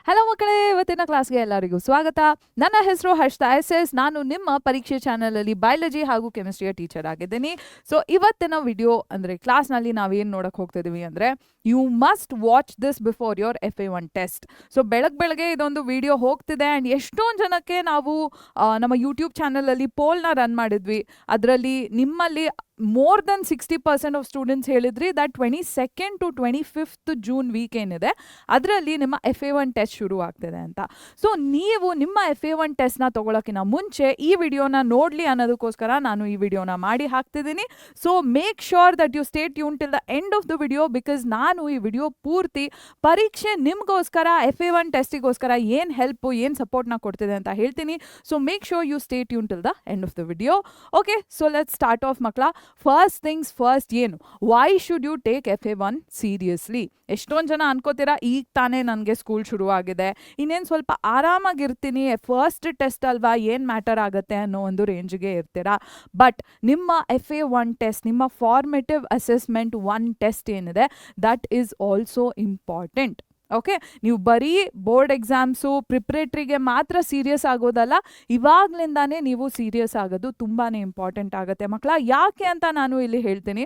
Hello ಮಕ್ಕಳೇ, ಇವತ್ತಿನ ಕ್ಲಾಸ್ಗೆ ಎಲ್ಲರಿಗೂ ಸ್ವಾಗತ. ನನ್ನ ಹೆಸರು ಹರ್ಷಿತಾ ಎಸ್. ನಾನು ನಿಮ್ಮ ಪರೀಕ್ಷೆ ಚಾನಲಲ್ಲಿ ಬಯಾಲಜಿ ಹಾಗೂ ಕೆಮಿಸ್ಟ್ರಿಯ ಟೀಚರ್ ಆಗಿದ್ದೀನಿ. ಸೊ ಇವತ್ತಿನ ವಿಡಿಯೋ ಅಂದರೆ ಕ್ಲಾಸ್ನಲ್ಲಿ ನಾವೇನು ನೋಡಕ್ಕೆ ಹೋಗ್ತಿದ್ದೀವಿ ಅಂದರೆ, you must watch this before your FA1 test. So ಬೆಳಗ್ಗೆ ಇದೊಂದು ವಿಡಿಯೋ ಹೋಗ್ತಿದೆ ಆ್ಯಂಡ್ ಎಷ್ಟೊಂದು ಜನಕ್ಕೆ ನಾವು ನಮ್ಮ ಯೂಟ್ಯೂಬ್ ಚಾನಲಲ್ಲಿ ಪೋಲ್ನ ರನ್ ಮಾಡಿದ್ವಿ. ಅದರಲ್ಲಿ ನಿಮ್ಮಲ್ಲಿ more than 60% ಆಫ್ ಸ್ಟೂಡೆಂಟ್ಸ್ ಹೇಳಿದ್ರಿ that 22nd to 25th June week ಏನಿದೆ ಅದರಲ್ಲಿ ನಿಮ್ಮ FA1 ಟೆಸ್ಟ್ ಶುರು ಆಗ್ತಿದೆ ಅಂತ. ಸೊ ನೀವು ನಿಮ್ಮ FA1 ಟೆಸ್ಟ್ನ ತೊಗೊಳಕ್ಕಿಂತ ಮುಂಚೆ ಈ ವಿಡಿಯೋನ ನೋಡಲಿ ಅನ್ನೋದಕ್ಕೋಸ್ಕರ ನಾನು ಈ ವಿಡಿಯೋನ ಮಾಡಿ ಹಾಕ್ತಿದ್ದೀನಿ. So make sure that you stay tune till the end of the video, because ನಾನು ಈ ವಿಡಿಯೋ ಪೂರ್ತಿ ಪರೀಕ್ಷೆ ನಿಮಗೋಸ್ಕರ FA1 ಟೆಸ್ಟಿಗೋಸ್ಕರ ಏನು ಹೆಲ್ಪು ಏನು ಸಪೋರ್ಟ್ನ ಕೊಡ್ತಿದೆ ಅಂತ ಹೇಳ್ತೀನಿ. So make sure you stay tune till the end of the video. Okay, so let's start off ಮಕ್ಕಳ. ಫಸ್ಟ್ ಥಿಂಗ್ಸ್ ಫಸ್ಟ್, ಏನು why should you take FA1 seriously? ಎಷ್ಟೊಂದು ಜನ ಅನ್ಕೋತೀರಾ ಈಗ ತಾನೇ ನನಗೆ ಸ್ಕೂಲ್ ಶುರು ಆಗಿದೆ, ಇನ್ನೇನು ಸ್ವಲ್ಪ ಆರಾಮಾಗಿರ್ತೀನಿ, ಫಸ್ಟ್ ಟೆಸ್ಟ್ ಅಲ್ವಾ, ಏನು ಮ್ಯಾಟರ್ ಆಗುತ್ತೆ ಅನ್ನೋ ಒಂದು ರೇಂಜ್ಗೆ ಇರ್ತೀರಾ. ಬಟ್ ನಿಮ್ಮ FA1 ಟೆಸ್ಟ್, ನಿಮ್ಮ ಫಾರ್ಮೇಟಿವ್ ಅಸೆಸ್ಮೆಂಟ್ 1 ಟೆಸ್ಟ್ ಏನಿದೆ that is also important. Okay, ನೀವು ಬರೀ ಬೋರ್ಡ್ ಎಕ್ಸಾಮ್ಸು ಪ್ರಿಪ್ರೇಟ್ರಿಗೆ ಮಾತ್ರ ಸೀರಿಯಸ್ ಆಗೋದಲ್ಲ, ಇವಾಗಲಿಂದಾನೇ ನೀವು ಸೀರಿಯಸ್ ಆಗೋದು ತುಂಬಾ ಇಂಪಾರ್ಟೆಂಟ್ ಆಗುತ್ತೆ ಮಕ್ಕಳ. ಯಾಕೆ ಅಂತ ನಾನು ಇಲ್ಲಿ ಹೇಳ್ತೀನಿ.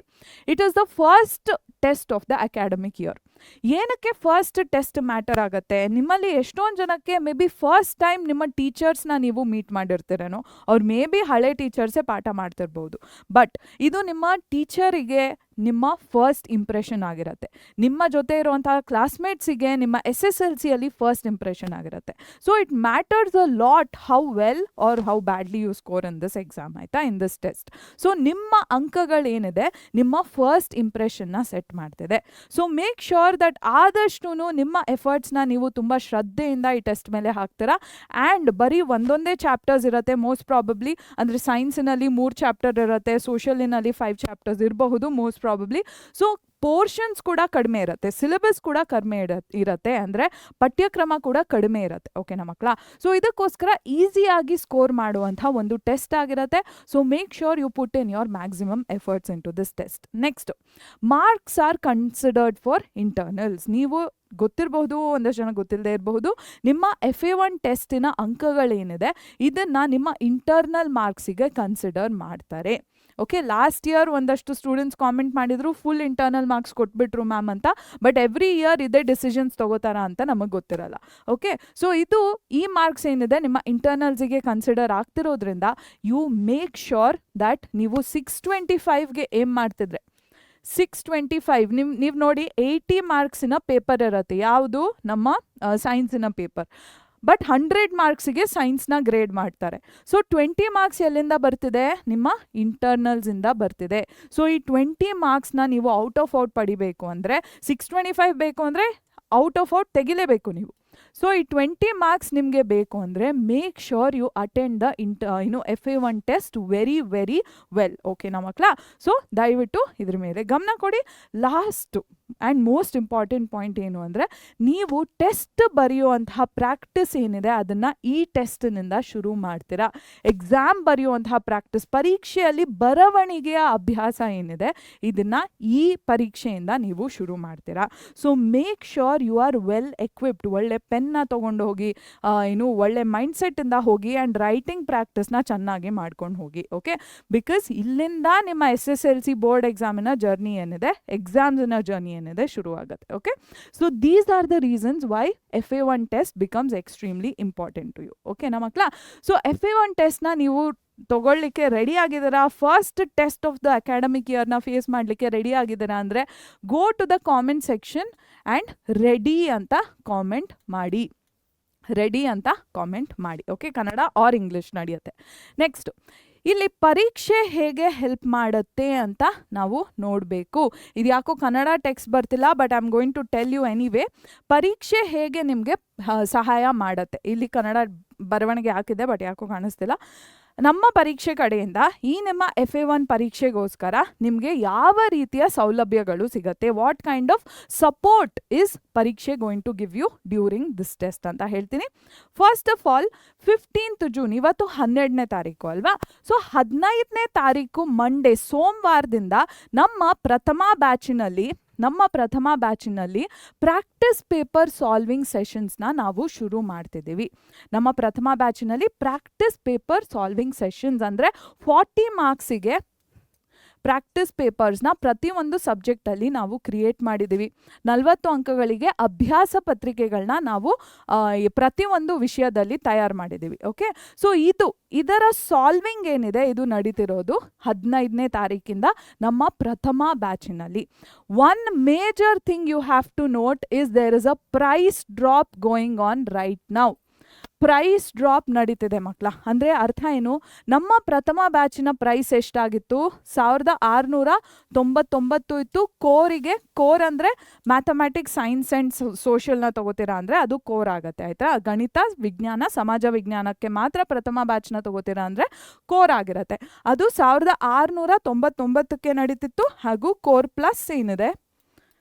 It is the first test of the academic year. ಏನಕ್ಕೆ ಫಸ್ಟ್ ಟೆಸ್ಟ್ ಮ್ಯಾಟರ್ ಆಗುತ್ತೆ? ನಿಮ್ಮಲ್ಲಿ ಎಷ್ಟೊಂದು ಜನಕ್ಕೆ ಮೇ ಬಿ ಫಸ್ಟ್ ಟೈಮ್ ನಿಮ್ಮ ಟೀಚರ್ಸ್ನ ನೀವು ಮೀಟ್ ಮಾಡಿರ್ತೀರೇನೋ, ಅವ್ರು ಮೇ ಬಿ ಹಳೆ ಟೀಚರ್ಸೇ ಪಾಠ ಮಾಡ್ತಿರ್ಬೋದು. ಬಟ್ ಇದು ನಿಮ್ಮ ಟೀಚರಿಗೆ ನಿಮ್ಮ ಫಸ್ಟ್ ಇಂಪ್ರೆಷನ್ ಆಗಿರುತ್ತೆ. ನಿಮ್ಮ ಜೊತೆ ಇರುವಂತಹ ಕ್ಲಾಸ್ಮೇಟ್ಸಿಗೆ ನಿಮ್ಮ SSLCಯಲ್ಲಿ ಫಸ್ಟ್ ಇಂಪ್ರೆಷನ್ ಆಗಿರುತ್ತೆ. So it matters a lot how well or how badly you score in this exam, ಆಯಿತಾ, ಇನ್ ದಿಸ್ ಟೆಸ್ಟ್. ಸೊ ನಿಮ್ಮ ಅಂಕಗಳೇನಿದೆ ನಿಮ್ಮ ಫಸ್ಟ್ ಇಂಪ್ರೆಷನ್ನ ಸೆಟ್ ಮಾಡ್ತಿದೆ. ಸೊ ಮೇಕ್ ಶ್ಯೂರ್ ದಟ್ ಆದಷ್ಟು ನಿಮ್ಮ ಎಫರ್ಟ್ಸ್ನ ನೀವು ತುಂಬ ಶ್ರದ್ಧೆಯಿಂದ ಈ ಟೆಸ್ಟ್ ಮೇಲೆ ಹಾಕ್ತೀರಾ. ಆ್ಯಂಡ್ ಬರೀ ಒಂದೊಂದೇ ಚಾಪ್ಟರ್ಸ್ ಇರುತ್ತೆ ಮೋಸ್ಟ್ ಪ್ರಾಬಬ್ಲಿ. ಅಂದರೆ ಸೈನ್ಸಿನಲ್ಲಿ 3 ಚಾಪ್ಟರ್ ಇರುತ್ತೆ, ಸೋಷಿಯಲಿನಲ್ಲಿ 5 ಚಾಪ್ಟರ್ಸ್ ಇರಬಹುದು ಮೋಸ್ಟ್ ಪ್ರಾಬಬ್ಲಿ. ಸೊ ಪೋರ್ಷನ್ಸ್ ಕೂಡ ಕಡಿಮೆ ಇರುತ್ತೆ, ಸಿಲೆಬಸ್ ಕೂಡ ಕಡಿಮೆ ಇರುತ್ತೆ, ಅಂದರೆ ಪಠ್ಯಕ್ರಮ ಕೂಡ ಕಡಿಮೆ ಇರುತ್ತೆ. ಓಕೆನಾ ಮಕ್ಕಳ? ಸೊ ಇದಕ್ಕೋಸ್ಕರ ಈಸಿಯಾಗಿ ಸ್ಕೋರ್ ಮಾಡುವಂಥ ಒಂದು ಟೆಸ್ಟ್ ಆಗಿರುತ್ತೆ. So make sure you put in your maximum efforts into this test. Next, marks are considered for internals. ನೀವು ಗೊತ್ತಿರಬಹುದು, ಒಂದಷ್ಟು ಜನ ಗೊತ್ತಿಲ್ಲದೆ ಇರಬಹುದು, ನಿಮ್ಮ FA1 ಟೆಸ್ಟಿನ ಅಂಕಗಳೇನಿದೆ ಇದನ್ನು ನಿಮ್ಮ ಇಂಟರ್ನಲ್ ಮಾರ್ಕ್ಸಿಗೆ ಕನ್ಸಿಡರ್ ಮಾಡ್ತಾರೆ. ಓಕೆ, ಲಾಸ್ಟ್ ಇಯರ್ ಒಂದಷ್ಟು ಸ್ಟೂಡೆಂಟ್ಸ್ ಕಾಮೆಂಟ್ ಮಾಡಿದ್ರು ಫುಲ್ ಇಂಟರ್ನಲ್ ಮಾರ್ಕ್ಸ್ ಕೊಟ್ಬಿಟ್ರು ಮ್ಯಾಮ್ ಅಂತ. ಬಟ್ ಎವ್ರಿ ಇಯರ್ ಇದೇ ಡಿಸಿಷನ್ಸ್ ತಗೋತಾರ ಅಂತ ನಮಗೆ ಗೊತ್ತಿರಲ್ಲ. ಓಕೆ, ಸೊ ಇದು ಈ ಮಾರ್ಕ್ಸ್ ಏನಿದೆ ನಿಮ್ಮ ಇಂಟರ್ನಲ್ಸಿಗೆ ಕನ್ಸಿಡರ್ ಆಗ್ತಿರೋದ್ರಿಂದ ಯು ಮೇಕ್ ಶ್ಯೂರ್ ದ್ಯಾಟ್ ನೀವು 625ಗೆ ಏಮ್ ಮಾಡ್ತಿದ್ರೆ 625 ನೀವು ನೋಡಿ 80 ಮಾರ್ಕ್ಸಿನ ಪೇಪರ್ ಇರುತ್ತೆ, ಯಾವುದು ನಮ್ಮ ಸೈನ್ಸಿನ ಪೇಪರ್. ಬಟ್ 100 ಮಾರ್ಕ್ಸಿಗೆ ಸೈನ್ಸ್ನ ಗ್ರೇಡ್ ಮಾಡ್ತಾರೆ. ಸೊ 20 ಮಾರ್ಕ್ಸ್ ಎಲ್ಲಿಂದ ಬರ್ತಿದೆ? ನಿಮ್ಮ ಇಂಟರ್ನಲ್ಸಿಂದ ಬರ್ತಿದೆ. ಸೊ ಈ 20 ಮಾರ್ಕ್ಸ್ನ ನೀವು ಔಟ್ ಆಫ್ ಔಟ್ ಪಡಿಬೇಕು ಅಂದರೆ 625 ಬೇಕು ಅಂದರೆ ಔಟ್ ಆಫ್ ಔಟ್ ತೆಗಿಲೇಬೇಕು ನೀವು. ಸೊ ಈ 20 ಮಾರ್ಕ್ಸ್ ನಿಮಗೆ ಬೇಕು ಅಂದರೆ make sure you attend the FA1 test very very well. ಓಕೆನಾ ಮಕ್ಕಳ? ಸೊ ದಯವಿಟ್ಟು ಇದ್ರ ಮೇಲೆ ಗಮನ ಕೊಡಿ. Last and most important point ಏನು ಅಂದರೆ, ನೀವು ಟೆಸ್ಟ್ ಬರೆಯುವಂತಹ ಪ್ರಾಕ್ಟೀಸ್ ಏನಿದೆ ಅದನ್ನು ಈ ಟೆಸ್ಟ್ನಿಂದ ಶುರು ಮಾಡ್ತೀರಾ. ಎಕ್ಸಾಮ್ ಬರೆಯುವಂತಹ ಪ್ರಾಕ್ಟೀಸ್, ಪರೀಕ್ಷೆಯಲ್ಲಿ ಬರವಣಿಗೆಯ ಅಭ್ಯಾಸ ಏನಿದೆ ಇದನ್ನು ಈ ಪರೀಕ್ಷೆಯಿಂದ ನೀವು ಶುರು ಮಾಡ್ತೀರಾ. So make sure you are well equipped. ಒಳ್ಳೆ ಪೆನ್ನ ತೊಗೊಂಡು ಹೋಗಿ, ಒಳ್ಳೆ ಮೈಂಡ್ಸೆಟ್ಟಿಂದ ಹೋಗಿ ಆ್ಯಂಡ್ ರೈಟಿಂಗ್ ಪ್ರಾಕ್ಟೀಸ್ನ ಚೆನ್ನಾಗಿ ಮಾಡ್ಕೊಂಡು ಹೋಗಿ. ಓಕೆ, ಬಿಕಾಸ್ ಇಲ್ಲಿಂದ ನಿಮ್ಮ SSLC ಬೋರ್ಡ್ ಎಕ್ಸಾಮಿನ ಜರ್ನಿ ಏನಿದೆ, ಎಕ್ಸಾಮ್ಸಿನ ಜರ್ನಿ ಏನಿದೆ ಶುರು ಆಗುತ್ತೆ. Okay, so these are the reasons why FA1 test becomes extremely important to you. ಓಕೆನಾ ಮಕ್ಕಳ? ಸೊ FA1 ಟೆಸ್ಟ್ನ ನೀವು ತಗೊಳ್ಳಿಕ್ಕೆ ರೆಡಿ ಆಗಿದ್ದೀರಾ? First test of the academic ಇಯರ್ನ ಫೇಸ್ ಮಾಡಲಿಕ್ಕೆ ರೆಡಿ ಆಗಿದ್ದೀರಾ ಅಂದರೆ go to the comment section and ready ಅಂತ ಕಾಮೆಂಟ್ ಮಾಡಿ. ರೆಡಿ ಅಂತ ಕಾಮೆಂಟ್ ಮಾಡಿ. ಓಕೆ, ಕನ್ನಡ ಆರ್ ಇಂಗ್ಲಿಷ್ ನಡೆಯುತ್ತೆ. ನೆಕ್ಸ್ಟ್, ಇಲ್ಲಿ ಪರೀಕ್ಷೆ ಹೇಗೆ ಹೆಲ್ಪ್ ಮಾಡುತ್ತೆ ಅಂತ ನಾವು ನೋಡಬೇಕು. ಇದು ಯಾಕೋ ಕನ್ನಡ ಟೆಕ್ಸ್ಟ್ ಬರ್ತಿಲ್ಲ, but I am going to tell you anyway. ಪರೀಕ್ಷೆ ಹೇಗೆ ನಿಮಗೆ ಸಹಾಯ ಮಾಡುತ್ತೆ, ಇಲ್ಲಿ ಕನ್ನಡ ಬರವಣಿಗೆ ಹಾಕಿದೆ ಬಟ್ ಯಾಕೋ ಕಾಣಿಸ್ತಿಲ್ಲ. ನಮ್ಮ ಪರೀಕ್ಷೆ ಕಡೆಯಿಂದ ಈ ನಿಮ್ಮ FA1 ಪರೀಕ್ಷೆಗೋಸ್ಕರ ನಿಮಗೆ ಯಾವ ರೀತಿಯ ಸೌಲಭ್ಯಗಳು ಸಿಗುತ್ತೆ, what kind of support is ಪರೀಕ್ಷೆ going to give you during this test ಅಂತ ಹೇಳ್ತೀನಿ. First of all 15th June, ಇವತ್ತು 12ನೇ ತಾರೀಕು ಅಲ್ವಾ? ಸೊ 15ನೇ ತಾರೀಕು ಮಂಡೇ, ಸೋಮವಾರದಿಂದ ನಮ್ಮ ಪ್ರಥಮ ಬ್ಯಾಚಿನಲ್ಲಿ ನಮ್ಮ ಪ್ರಥಮ ಬ್ಯಾಚಿನಲ್ಲಿ ಪ್ರಾಕ್ಟೀಸ್ ಪೇಪರ್ ಸಾಲ್ವಿಂಗ್ ಸೆಷನ್ಸ್ನ ನಾವು ಶುರು ಮಾಡ್ತಿದ್ದೀವಿ. ನಮ್ಮ Prathama ಬ್ಯಾಚಿನಲ್ಲಿ practice paper solving sessions ಅಂದರೆ 40 ಮಾರ್ಕ್ಸಿಗೆ ಪ್ರಾಕ್ಟೀಸ್ ಪೇಪರ್ಸ್ನ ಪ್ರತಿಯೊಂದು ಸಬ್ಜೆಕ್ಟಲ್ಲಿ ನಾವು ಕ್ರಿಯೇಟ್ ಮಾಡಿದ್ದೀವಿ. 40 ಅಂಕಗಳಿಗೆ ಅಭ್ಯಾಸ ಪತ್ರಿಕೆಗಳನ್ನ ನಾವು ಪ್ರತಿಯೊಂದು ವಿಷಯದಲ್ಲಿ ತಯಾರು ಮಾಡಿದ್ದೀವಿ. ಓಕೆ, ಸೊ ಇದರ ಸಾಲ್ವಿಂಗ್ ಏನಿದೆ ಇದು ನಡೀತಿರೋದು 15ನೇ ತಾರೀಕಿಂದ ನಮ್ಮ ಪ್ರಥಮ ಬ್ಯಾಚಿನಲ್ಲಿ. One major thing you have to note is there is a price drop going on right now. Price drop ನಡೀತಿದೆ ಮಕ್ಕಳ. ಅಂದರೆ ಅರ್ಥ ಏನು, ನಮ್ಮ ಪ್ರಥಮ ಬ್ಯಾಚಿನ ಪ್ರೈಸ್ ಎಷ್ಟಾಗಿತ್ತು, 1699 ಇತ್ತು. ಕೋರ್ ಅಂದರೆ ಮ್ಯಾಥಮೆಟಿಕ್ಸ್, ಸೈನ್ಸ್ ಆ್ಯಂಡ್ ಸೋಷಿಯಲ್ನ ತಗೋತೀರಾ ಅಂದರೆ ಅದು ಕೋರ್ ಆಗುತ್ತೆ. ಆಯಿತಾ, ಗಣಿತ, ವಿಜ್ಞಾನ, ಸಮಾಜ ವಿಜ್ಞಾನಕ್ಕೆ ಮಾತ್ರ ಪ್ರಥಮ ಬ್ಯಾಚ್ನ ತಗೋತೀರಾ ಅಂದರೆ ಕೋರ್ ಆಗಿರುತ್ತೆ. ಅದು 1699ಕ್ಕೆ ನಡೀತಿತ್ತು. ಹಾಗೂ ಕೋರ್ ಪ್ಲಸ್ ಏನಿದೆ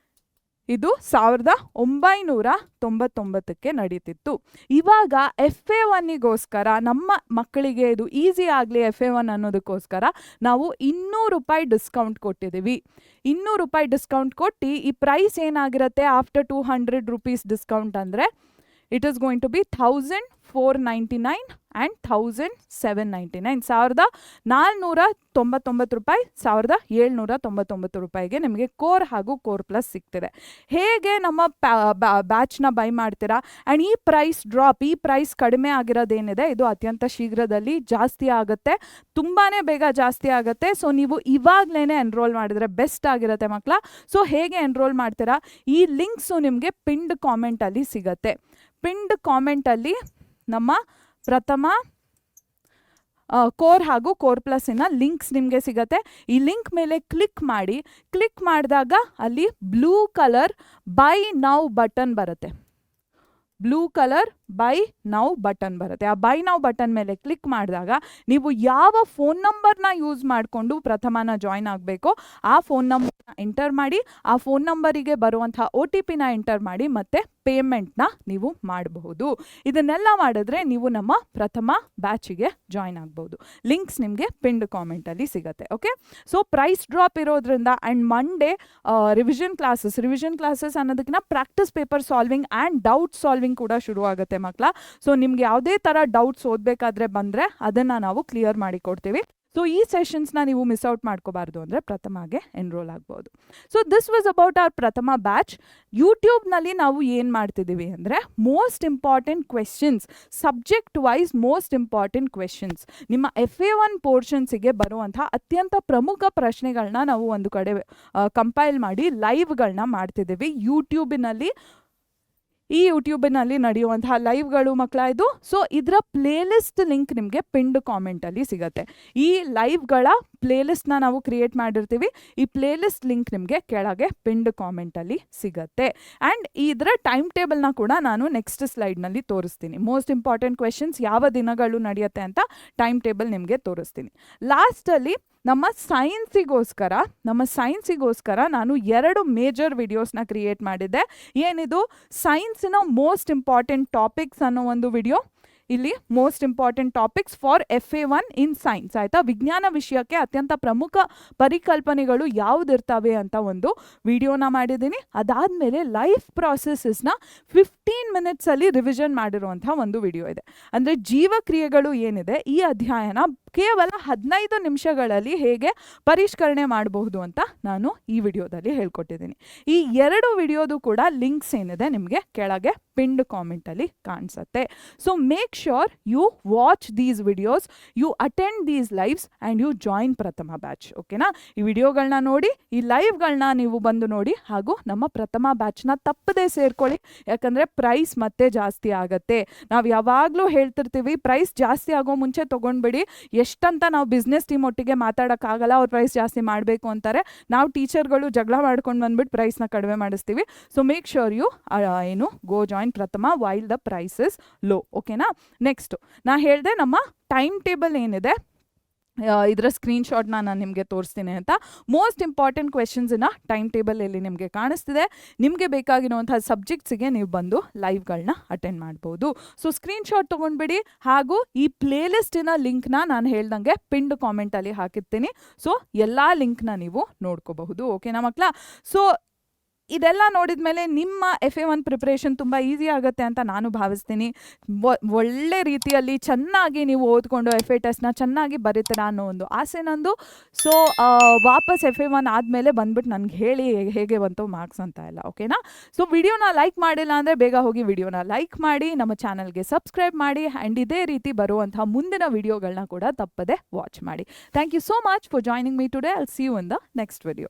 ಇದು 1999ಕ್ಕೆ ನಡೀತಿತ್ತು. ಇವಾಗ FA1ಗೋಸ್ಕರ ನಮ್ಮ ಮಕ್ಕಳಿಗೆ ಇದು ಈಸಿ ಆಗಲಿ FA1 ಅನ್ನೋದಕ್ಕೋಸ್ಕರ ನಾವು ₹200 ಡಿಸ್ಕೌಂಟ್ ಕೊಟ್ಟಿದ್ದೀವಿ. ₹200 ಡಿಸ್ಕೌಂಟ್ ಕೊಟ್ಟು ಈ ಪ್ರೈಸ್ ಏನಾಗಿರುತ್ತೆ ಆಫ್ಟರ್ ₹200 ಡಿಸ್ಕೌಂಟ್ ಅಂದರೆ it is going to be 1499 and 1799. ₹1499 ₹1799 ನಿಮಗೆ ಕೋರ್ ಹಾಗೂ ಕೋರ್ ಪ್ಲಸ್ ಸಿಗ್ತಿದೆ. ಹೇಗೆ ನಮ್ಮ ಬ್ಯಾಚ್ನ ಬೈ ಮಾಡ್ತೀರಾ ಆ್ಯಂಡ್ ಈ ಪ್ರೈಸ್ ಕಡಿಮೆ ಆಗಿರೋದೇನಿದೆ ಇದು ಅತ್ಯಂತ ಶೀಘ್ರದಲ್ಲಿ ಜಾಸ್ತಿ ಆಗುತ್ತೆ, ತುಂಬಾ ಬೇಗ ಜಾಸ್ತಿ ಆಗುತ್ತೆ. ಸೊ ನೀವು ಇವಾಗಲೇ ಎನ್ರೋಲ್ ಮಾಡಿದ್ರೆ ಬೆಸ್ಟ್ ಆಗಿರುತ್ತೆ ಮಕ್ಕಳ. ಸೊ ಹೇಗೆ ಎನ್ರೋಲ್ ಮಾಡ್ತೀರಾ, ಈ ಲಿಂಕ್ಸು ನಿಮಗೆ ಪಿನ್ಡ್ ಕಾಮೆಂಟಲ್ಲಿ ಸಿಗುತ್ತೆ. ಪಿನ್ಡ್ ಕಾಮೆಂಟಲ್ಲಿ ನಮ್ಮ ಪ್ರಥಮ ಕೋರ್ ಹಾಗೂ ಕೋರ್ ಪ್ಲಸ್ಸಿನ ಲಿಂಕ್ಸ್ ನಿಮಗೆ ಸಿಗುತ್ತೆ. ಈ ಲಿಂಕ್ ಮೇಲೆ ಕ್ಲಿಕ್ ಮಾಡಿದಾಗ ಅಲ್ಲಿ blue colour by now button ಬರುತ್ತೆ. ಆ ಬೈ ನೌ ಬಟನ್ ಮೇಲೆ ಕ್ಲಿಕ್ ಮಾಡಿದಾಗ ನೀವು ಯಾವ ಫೋನ್ ನಂಬರ್ನ ಯೂಸ್ ಮಾಡಿಕೊಂಡು ಪ್ರಥಮನ ಜಾಯ್ನ್ ಆಗಬೇಕೋ ಆ ಫೋನ್ ನಂಬರ್ನ ಎಂಟರ್ ಮಾಡಿ, ಆ ಫೋನ್ ನಂಬರಿಗೆ ಬರುವಂತಹ OTPನ ಎಂಟರ್ ಮಾಡಿ ಮತ್ತೆ ಪೇಮೆಂಟ್ನ ನೀವು ಮಾಡಬಹುದು. ಇದನ್ನೆಲ್ಲ ಮಾಡಿದ್ರೆ ನೀವು ನಮ್ಮ ಪ್ರಥಮ ಬ್ಯಾಚಿಗೆ ಜಾಯ್ನ್ ಆಗ್ಬೋದು. ಲಿಂಕ್ಸ್ ನಿಮಗೆ ಪಿನ್ಡ್ ಕಾಮೆಂಟಲ್ಲಿ ಸಿಗುತ್ತೆ. ಓಕೆ, ಸೊ ಪ್ರೈಸ್ ಡ್ರಾಪ್ ಇರೋದ್ರಿಂದ ಆ್ಯಂಡ್ ಮಂಡೇ ರಿವಿಷನ್ ಕ್ಲಾಸಸ್ ಅನ್ನೋದಕ್ಕಿಂತ practice paper solving and doubt solving ಕೂಡ ಶುರು ಆಗುತ್ತೆ ಮಕ್ಕಳ. ಸೊ ನಿಮ್ಗೆ ಯಾವುದೇ ಥರ ಡೌಟ್ಸ್ ಓದಬೇಕಾದ್ರೆ ಬಂದರೆ ಅದನ್ನು ನಾವು ಕ್ಲಿಯರ್ ಮಾಡಿ ಕೊಡ್ತೀವಿ. ಸೊ ಈ ಸೆಷನ್ಸ್ನ ನೀವು ಮಿಸ್ ಔಟ್ ಮಾಡ್ಕೋಬಾರ್ದು ಅಂದರೆ ಪ್ರಥಮಗೆ ಎನ್ರೋಲ್ ಆಗ್ಬೋದು. So this was about our Prathama batch. ಯೂಟ್ಯೂಬ್ನಲ್ಲಿ ನಾವು ಏನು ಮಾಡ್ತಿದ್ದೀವಿ ಅಂದರೆ most important questions, subject wise most important questions, ನಿಮ್ಮ FA1 ಪೋರ್ಷನ್ಸಿಗೆ ಬರುವಂಥ ಅತ್ಯಂತ ಪ್ರಮುಖ ಪ್ರಶ್ನೆಗಳನ್ನ ನಾವು ಒಂದು ಕಡೆ ಕಂಪೈಲ್ ಮಾಡಿ ಲೈವ್ಗಳನ್ನ ಮಾಡ್ತಿದ್ದೀವಿ ಯೂಟ್ಯೂಬಿನಲ್ಲಿ. ಈ ಯೂಟ್ಯೂಬಿನಲ್ಲಿ ನಡೆಯುವಂತಹ ಲೈವ್ಗಳು ಮಕ್ಕಳ ಇದು. ಸೊ ಇದರ ಪ್ಲೇಲಿಸ್ಟ್ ಲಿಂಕ್ ನಿಮಗೆ ಪಿನ್ಡ್ ಕಾಮೆಂಟಲ್ಲಿ ಸಿಗುತ್ತೆ. ಈ ಲೈವ್ಗಳ ಪ್ಲೇಲಿಸ್ಟ್ನ ನಾವು ಕ್ರಿಯೇಟ್ ಮಾಡಿರ್ತೀವಿ. ಈ ಪ್ಲೇಲಿಸ್ಟ್ ಲಿಂಕ್ ನಿಮಗೆ ಕೆಳಗೆ ಪಿನ್ಡ್ ಕಾಮೆಂಟಲ್ಲಿ ಸಿಗುತ್ತೆ. ಆ್ಯಂಡ್ ಇದರ ಟೈಮ್ ಟೇಬಲ್ನ ಕೂಡ ನಾನು ನೆಕ್ಸ್ಟ್ ಸ್ಲೈಡ್ನಲ್ಲಿ ತೋರಿಸ್ತೀನಿ. ಮೋಸ್ಟ್ ಇಂಪಾರ್ಟೆಂಟ್ ಕ್ವೆಶನ್ಸ್ ಯಾವ ದಿನಗಳು ನಡೆಯುತ್ತೆ ಅಂತ ಟೈಮ್ ಟೇಬಲ್ ನಿಮಗೆ ತೋರಿಸ್ತೀನಿ. ಲಾಸ್ಟಲ್ಲಿ ನಮ್ಮ ಸೈನ್ಸಿಗೋಸ್ಕರ ನಾನು 2 ಮೇಜರ್ ವಿಡಿಯೋಸ್ನ ಕ್ರಿಯೇಟ್ ಮಾಡಿದ್ದೆ. ಏನಿದು ಸೈನ್ಸಿನ ಮೋಸ್ಟ್ ಇಂಪಾರ್ಟೆಂಟ್ ಟಾಪಿಕ್ಸ್ ಅನ್ನೋ ಒಂದು ವಿಡಿಯೋ, ಇಲ್ಲಿ most important topics for FA1 in science. ಆಯಿತಾ, ವಿಜ್ಞಾನ ವಿಷಯಕ್ಕೆ ಅತ್ಯಂತ ಪ್ರಮುಖ ಪರಿಕಲ್ಪನೆಗಳು ಯಾವುದಿರ್ತವೆ ಅಂತ ಒಂದು ವಿಡಿಯೋನ ಮಾಡಿದ್ದೀನಿ. ಅದಾದಮೇಲೆ ಲೈಫ್ ಪ್ರಾಸೆಸಸ್ನ 15 ಮಿನಿಟ್ಸಲ್ಲಿ ರಿವಿಷನ್ ಮಾಡಿರುವಂಥ ಒಂದು ವಿಡಿಯೋ ಇದೆ. ಅಂದರೆ ಜೀವಕ್ರಿಯೆಗಳು ಏನಿದೆ ಈ ಅಧ್ಯಾಯನ ಕೇವಲ 15 ನಿಮಿಷಗಳಲ್ಲಿ ಹೇಗೆ ಪರಿಷ್ಕರಣೆ ಮಾಡಬಹುದು ಅಂತ ನಾನು ಈ ವಿಡಿಯೋದಲ್ಲಿ ಹೇಳ್ಕೊಟ್ಟಿದ್ದೀನಿ. ಈ 2 ವಿಡಿಯೋದು ಕೂಡ ಲಿಂಕ್ಸ್ ಏನಿದೆ ನಿಮಗೆ ಕೆಳಗೆ ಪಿನ್ಡ್ ಕಾಮೆಂಟಲ್ಲಿ ಕಾಣಿಸುತ್ತೆ. So make sure you watch these videos, you attend these lives and you join Prathama batch. ಓಕೆನಾ, ಈ ವಿಡಿಯೋಗಳನ್ನ ನೋಡಿ, ಈ ಲೈವ್ಗಳನ್ನ ನೀವು ಬಂದು ನೋಡಿ, ಹಾಗೂ ನಮ್ಮ ಪ್ರಥಮ ಬ್ಯಾಚ್ನ ತಪ್ಪದೇ ಸೇರ್ಕೊಳ್ಳಿ. ಯಾಕಂದರೆ ಪ್ರೈಸ್ ಮತ್ತೆ ಜಾಸ್ತಿ ಆಗುತ್ತೆ. ನಾವು ಯಾವಾಗಲೂ ಹೇಳ್ತಿರ್ತೀವಿ ಪ್ರೈಸ್ ಜಾಸ್ತಿ ಆಗೋ ಮುಂಚೆ ತೊಗೊಂಡ್ಬಿಡಿ. ಎಷ್ಟಂತ ನಾವು ಬಿಸ್ನೆಸ್ ಟೀಮ್ ಒಟ್ಟಿಗೆ ಮಾತಾಡೋಕ್ಕಾಗಲ್ಲ, ಅವ್ರು ಪ್ರೈಸ್ ಜಾಸ್ತಿ ಮಾಡಬೇಕು ಅಂತಾರೆ. ನಾವು ಟೀಚರ್ಗಳು ಜಗಳ ಮಾಡ್ಕೊಂಡು ಬಂದ್ಬಿಟ್ಟು ಪ್ರೈಸ್ನ ಕಡಿಮೆ ಮಾಡಿಸ್ತೀವಿ. So make sure you go join Prathama while the price is low. ಓಕೆನಾ, ನೆಕ್ಸ್ಟು ನಾ ಹೇಳಿದೆ ನಮ್ಮ ಟೈಮ್ ಟೇಬಲ್ ಏನಿದೆ ಇದರ ಸ್ಕ್ರೀನ್ಶಾಟ್ನ ನಾನು ನಿಮಗೆ ತೋರಿಸ್ತೀನಿ ಅಂತ. ಮೋಸ್ಟ್ ಇಂಪಾರ್ಟೆಂಟ್ ಕ್ವೆಶನ್ಸಿನ ಟೈಮ್ ಟೇಬಲ್ ಇಲ್ಲಿ ನಿಮಗೆ ಕಾಣಿಸ್ತಿದೆ. ನಿಮಗೆ ಬೇಕಾಗಿರುವಂಥ ಸಬ್ಜೆಕ್ಟ್ಸಿಗೆ ನೀವು ಬಂದು ಲೈವ್ಗಳನ್ನ ಅಟೆಂಡ್ ಮಾಡ್ಬೋದು. ಸೊ ಸ್ಕ್ರೀನ್ಶಾಟ್ ತೊಗೊಂಡ್ಬಿಡಿ, ಹಾಗೂ ಈ ಪ್ಲೇಲಿಸ್ಟಿನ ಲಿಂಕ್ನ ನಾನು ಹೇಳ್ದಂಗೆ ಪಿನ್ಡ್ ಕಾಮೆಂಟಲ್ಲಿ ಹಾಕಿರ್ತೀನಿ. ಸೊ ಎಲ್ಲ ಲಿಂಕ್ನ ನೀವು ನೋಡ್ಕೋಬಹುದು. ಓಕೆನಾ ಮಕ್ಕಳ? ಸೊ ಇದೆಲ್ಲ ನೋಡಿದ್ಮೇಲೆ ನಿಮ್ಮ FA1 ಪ್ರಿಪ್ರೇಷನ್ ತುಂಬ ಈಸಿ ಆಗುತ್ತೆ ಅಂತ ನಾನು ಭಾವಿಸ್ತೀನಿ. ಒಳ್ಳೆ ರೀತಿಯಲ್ಲಿ ಚೆನ್ನಾಗಿ ನೀವು ಓದ್ಕೊಂಡು FA ಟೆಸ್ಟ್ನ ಚೆನ್ನಾಗಿ ಬರೀತೀರಾ ಅನ್ನೋ ಒಂದು ಆಸೆ ನಂದು. ಸೊ ವಾಪಸ್ FA1 ಆದಮೇಲೆ ಬಂದ್ಬಿಟ್ಟು ನನಗೆ ಹೇಳಿ ಹೇಗೆ ಬಂತು ಮಾರ್ಕ್ಸ್ ಅಂತ ಎಲ್ಲ, ಓಕೆನಾ? ಸೊ ವಿಡಿಯೋನ ಲೈಕ್ ಮಾಡಿಲ್ಲ ಅಂದರೆ ಬೇಗ ಹೋಗಿ ವಿಡಿಯೋನ ಲೈಕ್ ಮಾಡಿ, ನಮ್ಮ ಚಾನಲ್ಗೆ ಸಬ್ಸ್ಕ್ರೈಬ್ ಮಾಡಿ, ಆ್ಯಂಡ್ ಇದೇ ರೀತಿ ಬರುವಂತಹ ಮುಂದಿನ ವಿಡಿಯೋಗಳನ್ನ ಕೂಡ ತಪ್ಪದೆ ವಾಚ್ ಮಾಡಿ. Thank you so much for joining me today. I'll see you in the next video.